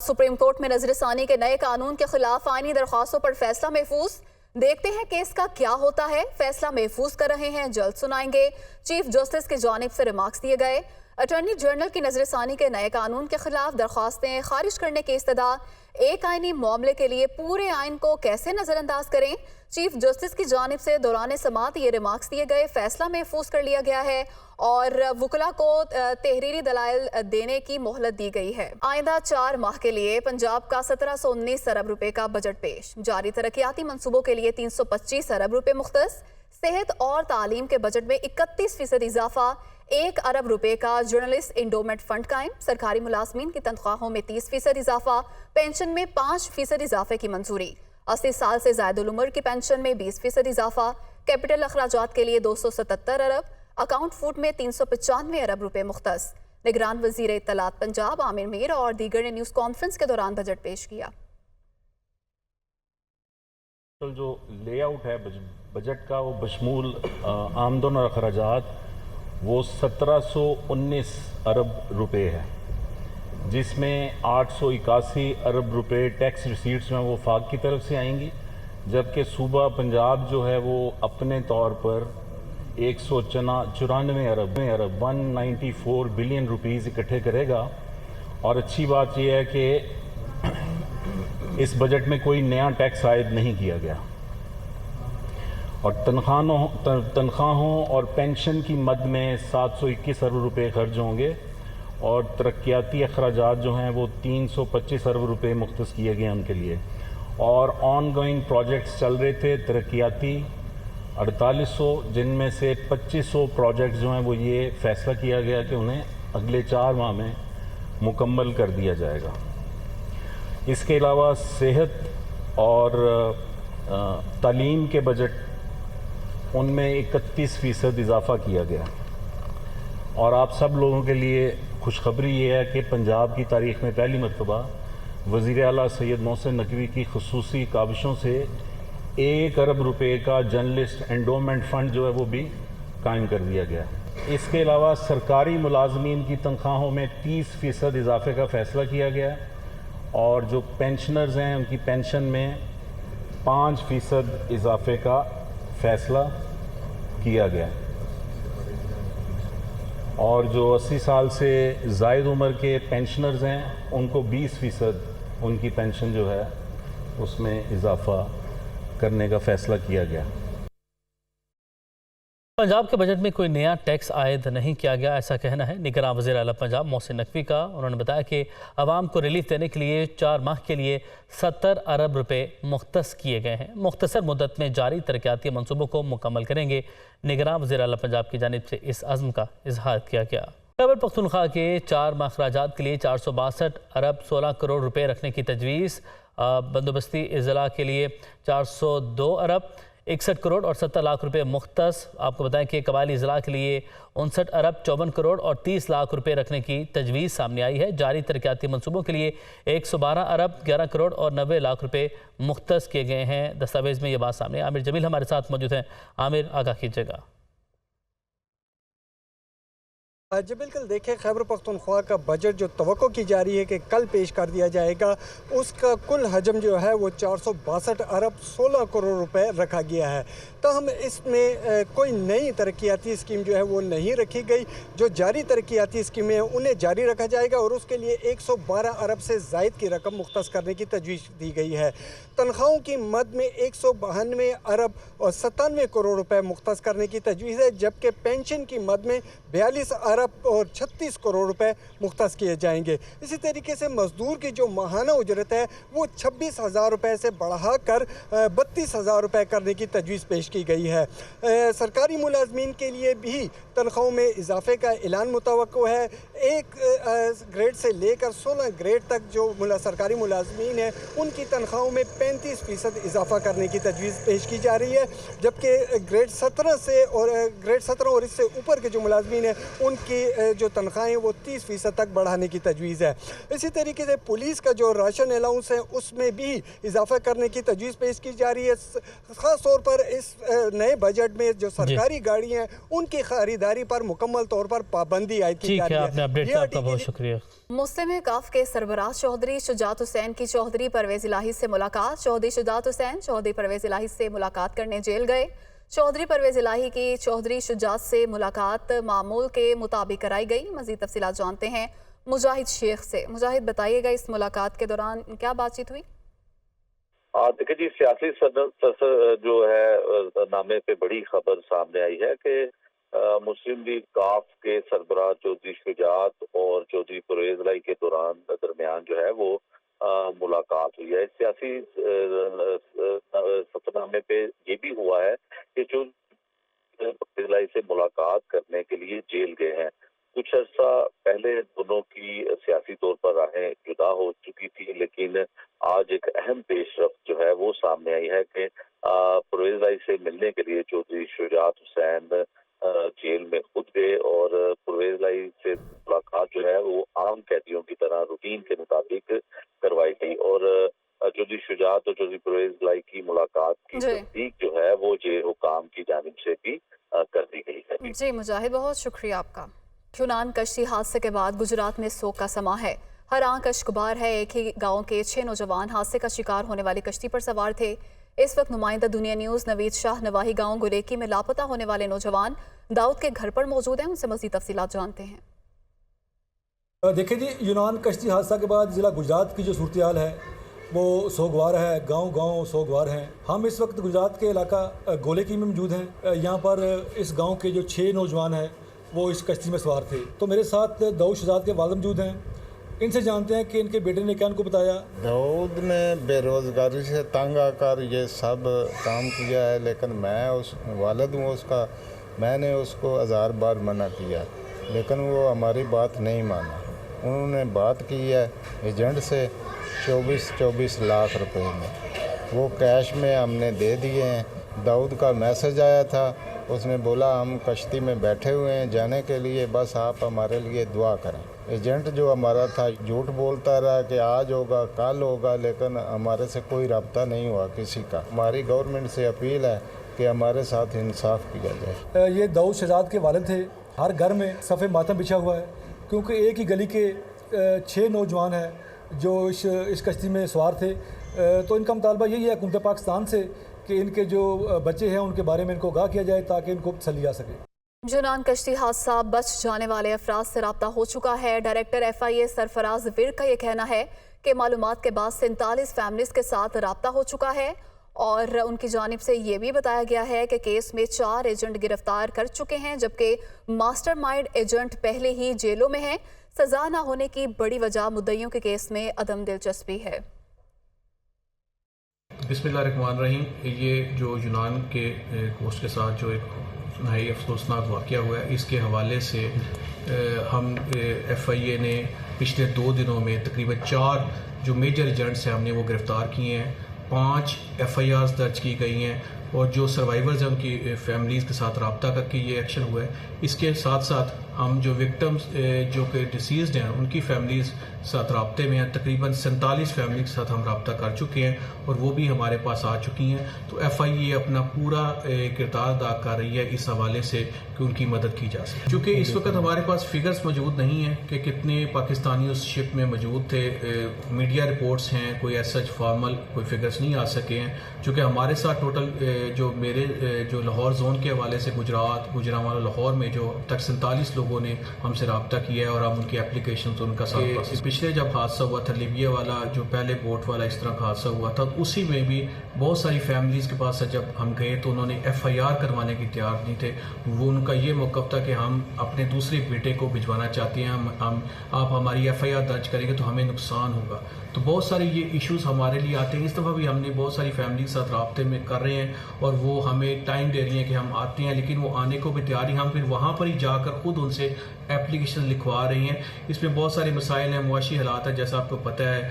Supreme court में नजरसानी के नए कानून के खिलाफ आईनी दरख्वास्तों पर फैसला महफूज। देखते हैं केस का क्या होता है। फैसला महफूज कर रहे हैं, जल्द सुनाएंगे। चीफ जस्टिस की जानिब से रिमार्क्स दिए गए। अटॉर्नी जनरल की नजरसानी के नए कानून के खिलाफ दरख्वास्तें खारिज करने की इस्तदा। एक आईनी मामले के लिए पूरे आइन को कैसे नजरअंदाज करें। चीफ जस्टिस की जानिब से दौरान समात ये रिमार्क्स दिए गए। फैसला महफूज कर लिया गया है और वकला को तहरीरी दलाइल देने की मोहलत दी गई है। आइंदा 4 माह के लिए पंजाब का 1719 अरब रुपए का बजट पेश। जारी तरक्याती मंसूबों के लिए 325 अरब रुपए मुख्तस। सेहत और तालीम के बजट में 31% इजाफा। 1 अरब रुपए का जर्नलिस्ट इंडोमेंट फंड कायम। सरकारी मुलाजमीन की तनख्वाहों में 30% इजाफा। पेंशन में 5% इजाफे की मंजूरी। 80 साल से ज्यादा उम्र की पेंशन में 20% इजाफा। कैपिटल अखराजात के लिए 277 अरब। अकाउंट फूड में 395 अरब रुपए मुख्तस। निगरान वजीर इत्तलात पंजाब आमिर मीर और दीगर ने न्यूज़ कॉन्फ्रेंस के दौरान बजट पेश किया। जो लेआउट है बजट का वो बशमूल आमदन और अखराजात वो 1719 अरब रुपए है, जिसमें 881 अरब रुपए टैक्स रिसीट्स में वो फाक की तरफ से आएंगी, जबकि सूबा पंजाब जो है वो अपने तौर पर 194 अरब 194 बिलियन रुपीज़ इकट्ठे करेगा। और अच्छी बात यह है कि इस बजट में कोई नया टैक्स आयद नहीं किया गया और तनख्वाहों और पेंशन की मद में 721 अरब रुपए खर्च होंगे और तरक्याती अखराजात जो हैं वो 325 अरब रुपए मुख्तस किए गए उनके लिए। और ऑन गोइंग प्रोजेक्ट्स चल रहे थे तरक्याती 4800, जिनमें से 2500 प्रोजेक्ट्स जो हैं वो ये फैसला किया गया कि उन्हें अगले 4 माह में मुकम्मल कर दिया जाएगा। इसके अलावा सेहत और तालीम के बजट उनमें 31% इजाफा किया गया। और आप सब लोगों के लिए खुशखबरी ये है कि पंजाब की तारीख़ में पहली मरतबा वज़ीर आला सैयद मोहसिन नकवी की खुसूसी काविशों से 1 अरब रुपए का जर्नलिस्ट एंडोमेंट फ़ंड जो है वो भी कायम कर दिया गया। इसके अलावा सरकारी मुलाजमीन की तनख्वाहों में 30% इजाफे का फ़ैसला किया गया और जो पेंशनर्स हैं उनकी पेंशन में 5% इजाफे का फ़ैसला किया गया। और जो 80 साल से ज़ायद उम्र के पेंशनर्स हैं उनको 20% उनकी पेंशन जो है उसमें इजाफा करने का फ़ैसला किया गया। पंजाब के बजट में कोई नया टैक्स आयद नहीं किया गया, ऐसा कहना है निगरान वज़ीर आला पंजाब मोहसिन नकवी का। उन्होंने बताया कि आवाम को रिलीफ देने के लिए 4 माह के लिए 70 अरब रुपए मुख्तस किए गए हैं। मुख्तसर मुद्दत में जारी तरक्याती मंसूबों को मुकम्मल करेंगे। निगरान वज़ीर आला पंजाब की जानिब से इस अज़्म का इजहार किया गया। खैबर पख्तूनख्वा के 4 माह अखराजात के लिए 462 अरब 16 करोड़ रुपए रखने की तजवीज़। बंदोबस्ती इज़ला के लिए 402 अरब 61 करोड़ और 70 लाख रुपए मुख्तस। आपको बताएं कि कबायली ज़िला के लिए 59 अरब 54 करोड़ और 30 लाख रुपए रखने की तजवीज़ सामने आई है। जारी तरक्याती मंसूबों के लिए 112 अरब 11 करोड़ और 90 लाख रुपए मुख्तस किए गए हैं। दस्तावेज़ में ये बात सामने। आमिर जमील हमारे साथ मौजूद हैं। आमिर, आगाह कीजिएगा। जी बिल्कुल, देखिए खैबर पख्तूनख्वा का बजट जो तवक्को की जा रही है कि कल पेश कर दिया जाएगा, उसका कुल हजम जो है वो 462 अरब 16 करोड़ रुपए रखा गया है। तहम इसमें कोई नई तरक्याती स्कीम जो है वो नहीं रखी गई। जो जारी तरक्याती स्कीमें हैं उन्हें जारी रखा जाएगा और उसके लिए 112 अरब से ज़ायद की रकम मुख्तस करने की तजवीज़ दी गई है। तनख्वाहों की मद में 192 अरब और 97 करोड़ रुपए मुख्तस करने की तजवीज़ है, जबकि पेंशन की मद में 42 अरब और 36 करोड़ रुपए मुख्तस किए जाएंगे। इसी तरीके से मजदूर की जो माहाना उजरत है वो 26,000 रुपये से बढ़ाकर 32,000 रुपये करने की तजवीज़ पेश की गई है। सरकारी मुलाजमीन के लिए भी तनख्वाहों में इजाफे का ऐलान मुतवक्को है। 1 ग्रेड से लेकर 16 ग्रेड तक जो सरकारी मुलाजमीन है उनकी तनख्वाहों में 35% इजाफा करने की तजवीज़ पेश की जा रही है, जबकि ग्रेड 17 और इससे ऊपर के जो मुलाजमीन हैं उनकी की जो तनख्वाहें वो 30% तक बढ़ाने की तजवीज़ है। इसी तरीके से पुलिस का जो राशन अलाउंस है उसमें भी इजाफा करने की तजवीज़ पेश की जा रही है। ख़ास तौर पर इस नए बजट में जो सरकारी गाड़ियाँ हैं उनकी खरीदारी पर मुकम्मल तौर पर पाबंदी आयद की जा रही है। आपने अपडेट का आपका बहुत शुक्रिया। मुस्लिम काफ के सरबराह चौधरी शुजात हुसैन की चौधरी परवेज इलाही से मुलाकात। चौधरी शुजात हुसैन चौधरी परवेज इलाही से मुलाकात करने जेल गए। चौधरी परवेज इलाही की चौधरी शुजात से मुलाकात मामूल के मुताबिक कराई गई। मजीद तफसीलात जानते हैं मुजाहिद शेख से। मुजाहिद, बताइएगा इस मुलाकात के दौरान क्या बातचीत हुई? देखिए जी, सियासी सदर जो है नामे पे बड़ी खबर सामने आई है कि मुस्लिम लीग काफ के सरबराह चौधरी शुजात और चौधरी परवेज इलाही के दरमियान जो है वो मुलाकात हुई है। सियासी सफरनामे पे ये भी हुआ है कि चौधरी परवेज इलाही से मुलाकात करने के लिए जेल गए हैं। कुछ अर्सा पहले दोनों की सियासी तौर पर राहें जुदा हो चुकी थी, लेकिन आज एक अहम पेशरफ्त जो है वो सामने आई है कि परवेज इलाही से मिलने के लिए चौधरी शुजात हुसैन जेल में खुद गए और परवेज इलाही से मुलाकात जो है वो आम कैदियों की तरह रूटीन के मुताबिक करवाई गई और चौधरी शुजात और चौधरी परवेज इलाही की मुलाकात की तस्दीक जो है वो जेल हुकाम की जानिब से भी कर दी गई है। जी मुजाहिद, बहुत शुक्रिया आपका। यूनान कश्ती हादसे के बाद गुजरात में शोक का समा है। हर आंख अश्कबार है। एक ही गांव के 6 नौजवान हादसे का शिकार होने वाली कश्ती पर सवार थे। इस वक्त नुमाइंदा दुनिया न्यूज़ नवीद शाह नवाही गांव गुरेकी में लापता होने वाले नौजवान दाऊद के घर पर मौजूद हैं। उनसे मज़ीद तफसीलात जानते हैं। देखिए जी, यूनान कश्ती हादसा के बाद ज़िला गुजरात की जो सूरत हाल है वो सोगवार है। गांव सोगवार हैं। हम इस वक्त गुजरात के इलाका गोलेकी में मौजूद हैं। यहाँ पर इस गांव के जो 6 नौजवान हैं वो इस कश्ती में सवार थे। तो मेरे साथ दाऊद शुजात के वालिद मौजूद हैं। इनसे जानते हैं कि इनके बेटे ने क्या उनको बताया। दाऊद ने बेरोज़गारी से तंग आकर ये सब काम किया है, लेकिन मैं उस वालिद हूँ उसका, मैंने उसको 1000 बार मना किया, लेकिन वो हमारी बात नहीं माना। उन्होंने बात की है एजेंट से 24 लाख रुपए में, वो कैश में हमने दे दिए हैं। दाऊद का मैसेज आया था, उसने बोला हम कश्ती में बैठे हुए हैं जाने के लिए, बस आप हमारे लिए दुआ करें। एजेंट जो हमारा था झूठ बोलता रहा कि आज होगा कल होगा, लेकिन हमारे से कोई रब्ता नहीं हुआ किसी का। हमारी गवर्नमेंट से अपील है कि हमारे साथ इंसाफ किया जाए। ये दाऊद शहजाद के वालिद थे। हर घर में सफ़े मातम बिछा हुआ है क्योंकि एक ही गली के 6 नौजवान हैं जो इस कश्ती में सवार थे। तो इनका मुतालबा यही है हुकूमत पाकिस्तान से कि इनके जो बच्चे हैं उनके बारे में इनको आगाह किया जाए ताकि इनको तसल्ली आ सके। यूनान कश्ती हादसा बच जाने वाले अफराद से रब्ता हो चुका है। डायरेक्टर FIA सरफराज विर का यह कहना है कि मालूमात के बाद 47 फैमिलीज के साथ रब्ता हो चुका है और उनकी जानिब से ये भी बताया गया है कि केस में 4 एजेंट गिरफ्तार कर चुके हैं, जबकि मास्टरमाइंड एजेंट पहले ही जेलों में हैं। सजा न होने की बड़ी वजह मुद्दइयों के केस में अदम दिलचस्पी है। बिस्मिल्लाहिर्रहमानिर्रहीम। ये जो यूनान के कोस्ट के साथ जो एक नहाई अफसोसनाक वाक़या हुआ है, इसके हवाले से हम FIA ने पिछले 2 दिनों में तकरीबन 4 जो मेजर एजेंट्स हैं हमने वो गिरफ़्तार किए हैं। 5 FIRs दर्ज की गई हैं और जो सर्वाइवर्स हैं उनकी फैमिलीज़ के साथ रब्ता करके ये एक्शन हुआ है। इसके साथ साथ हम जो विक्टिम्स जो कि डिसीज़्ड हैं उनकी फैमिलीज़ साथ रब्ते में हैं। तकरीबन 47 फैमिली के साथ हम रब्ता कर चुके हैं और वो भी हमारे पास आ चुकी हैं। तो FIA अपना पूरा किरदार अदा कर रही है इस हवाले से कि उनकी मदद की जा सके। चूँकि इस वक्त हमारे पास फिगर्स मौजूद नहीं हैं कि कितने पाकिस्तानी उस शिप में मौजूद थे। मीडिया रिपोर्ट्स हैं, कोई ऐसा फॉर्मल कोई फिगर्स नहीं आ सके हैं। चूँकि हमारे साथ टोटल जो मेरे जो लाहौर जोन के हवाले से गुजरांवाला लाहौर में जो अब तक 47 लोगों ने हमसे रब्ता किया है और हम उनकी एप्लीकेशन तो उनका साथ पिछले जब हादसा हुआ था लीबिया वाला जो पहले बोट वाला इस तरह का हादसा हुआ था, उसी में भी बहुत सारी फैमिलीज़ के पास जब हम गए तो उन्होंने FIR करवाने की तैयार नहीं थे। वो उनका ये मौक़िफ़ था कि हम अपने दूसरे बेटे को भिजवाना चाहते हैं, हम आप हमारी FIR दर्ज करेंगे तो हमें नुकसान होगा। तो बहुत सारे ये इश्यूज़ हमारे लिए आते हैं। इस दफ़ा भी हमने बहुत सारी फैमिली के साथ रब्ते में कर रहे हैं और वो हमें टाइम दे रही हैं कि हम आते हैं, लेकिन वो आने को भी तैयार हैं। हम फिर वहाँ पर ही जाकर खुद उनसे एप्लीकेशन लिखवा रही हैं। इसमें बहुत सारे मसाइल हैं, मुआशी हालात है, जैसा आपको पता है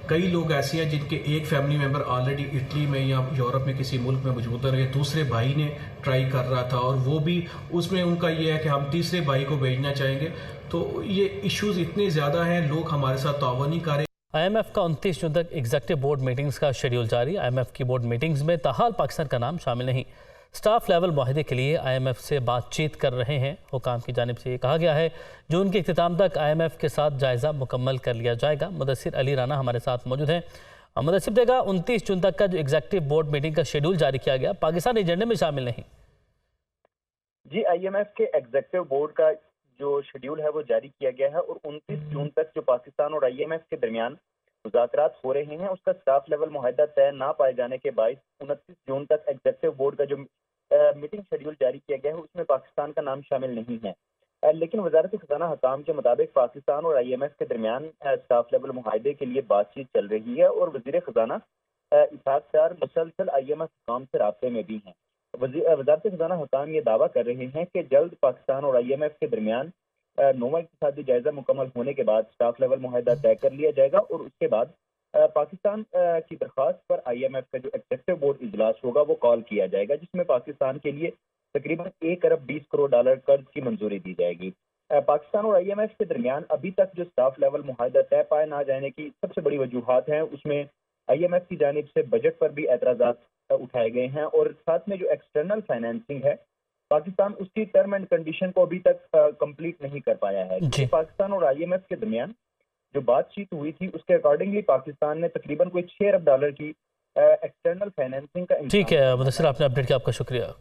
कई लोग ऐसे हैं जिनके एक फैमिली मेंबर ऑलरेडी इटली में या यूरोप में किसी मुल्क में मौजूद रहे, दूसरे भाई ने ट्राई कर रहा था और वो भी उसमें उनका ये है कि हम तीसरे भाई को भेजना चाहेंगे। तो ये इश्यूज इतने ज़्यादा हैं, लोग हमारे साथ ताउन नहीं कर रहे। IMF का 29 जून तक एग्जीक्यूटिव बोर्ड मीटिंग्स का शेड्यूल जारी। IMF की बोर्ड मीटिंग्स में ताहाल पाकिस्तान का नाम शामिल नहीं। स्टाफ लेवल माहिदे के लिए IMF से बातचीत कर रहे हैं। हुकाम की जानिब से ये कहा गया है जून के इख्तिताम तक IMF के साथ जायज़ा मुकम्मल कर लिया जाएगा। मुदस्सिर अली राना हमारे साथ मौजूद हैं। मुदस्सिर देगा 29 जून तक का जो एग्जीक्यूटिव बोर्ड मीटिंग का शेड्यूल जारी किया गया, पाकिस्तान एजेंडे में शामिल नहीं। जी, IMF के एग्जीक्यूटिव बोर्ड का जो शेड्यूल है वो जारी किया गया है और 29 जून तक जो पाकिस्तान और IMF के दरमियान मुज़ाकरात हो रहे हैं उसका स्टाफ लेवल मुआहदा तय ना पाए जाने के बायस 29 जून तक एग्जीक्यूटिव बोर्ड का जो मीटिंग शेड्यूल जारी किया गया है उसमें पाकिस्तान का नाम शामिल नहीं है। लेकिन वजारत खजाना हकाम के मुताबिक पाकिस्तान और IMF के दरमियान स्टाफ लेवल मुआहदे के लिए बातचीत चल रही है और वजीर खजाना इसहाक डार मुसलसल IMF हकाम से राब्ते में भी हैं। वजारत खजाना हकाम ये दावा कर रहे हैं कि जल्द पाकिस्तान और IMF के दरमियान नौवां इक़्तिसादी जायजा मुकम्मल होने के बाद स्टाफ लेवल मुआहदा तय कर लिया जाएगा और उसके बाद पाकिस्तान की दरख्वास्त पर IMF का जो एग्जीक्यूटिव बोर्ड इजलास होगा वो कॉल किया जाएगा, जिसमें पाकिस्तान के लिए तकरीबन 1 अरब 20 करोड़ डॉलर कर्ज की मंजूरी दी जाएगी। पाकिस्तान और IMF के दरमियान अभी तक जो स्टाफ लेवल मुआहदा तय पाए ना जाने की सबसे बड़ी वजूहात हैं, उसमें IMF की जानिब से बजट पर भी एतराज़ात उठाए गए हैं और साथ में जो एक्सटर्नल फाइनेंसिंग है पाकिस्तान उसकी टर्म एंड कंडीशन को अभी तक कंप्लीट नहीं कर पाया है। पाकिस्तान और IMF के दरमियान जो बातचीत हुई थी उसके अकॉर्डिंगली पाकिस्तान ने तकरीबन कोई 6 अरब डॉलर की एक्सटर्नल फाइनेंसिंग का। ठीक है मुदस्सिर, आपने अपडेट किया, आपका शुक्रिया।